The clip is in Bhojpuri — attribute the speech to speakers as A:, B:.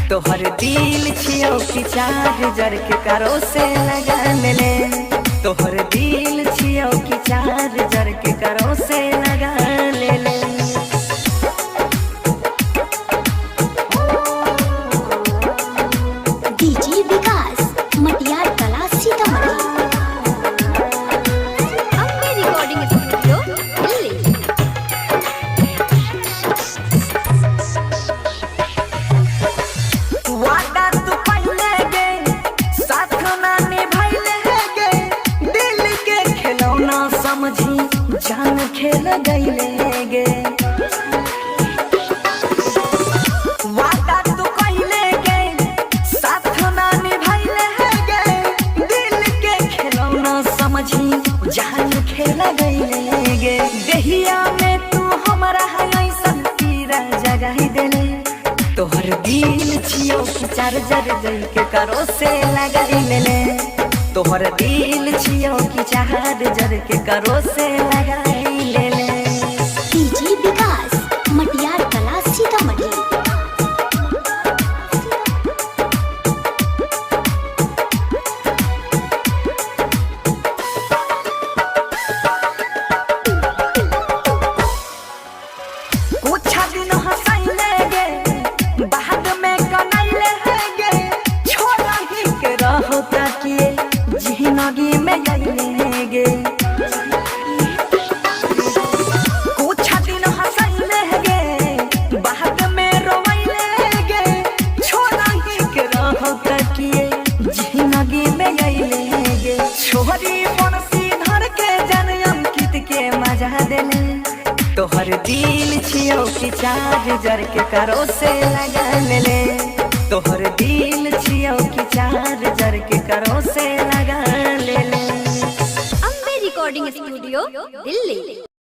A: तोहर दिल छियो कि चार्जर के करो से लगा ले। तोहर दिल छियो कि चार्जर के करो से लगा ले।
B: डीजे विकास मटियार कला सीतामढ़ी। अपने रिकॉर्डिंग स्टूडियो दिल्ली।
A: वादा तू पहले गे साथ ना निभाइले गे, दिल के खिलौना समझी जान खेल गईले गे। वादा तू पहले गे साथ ना निभाइले गे, दिल के खिलौना समझी जान खेल गईले गे। देहिया में तू हमारा है ऐसन तीरा जगाई देले। तोहर दिल छियो कि चार्जर जल के करो से लगाई ले। तोहर दिल छियो कि चार्जर के करो से लगाई ले।
B: डीजे विकास मटियार कला सीतामढ़ी।
A: कुछ दिन हंसाइले गे बाद में कनाइले गे, छोड़ा ही के रहो ताकिए जिंदगी में आइले गे। कुछ दिन हंसाइले गे बाद में रोइले गे, छोड़ा ही के रहो ताकिए जिंदगी में आइले गे। छोरी बंसी धर के जन अंकित के मजा देले। तोहर दिल छियो कि चार्जर के करो से लगा ले। तोहर दिल छियो कि चार्जर के करो से लगा ले।
B: अपने रिकॉर्डिंग स्टूडियो दिल्ली।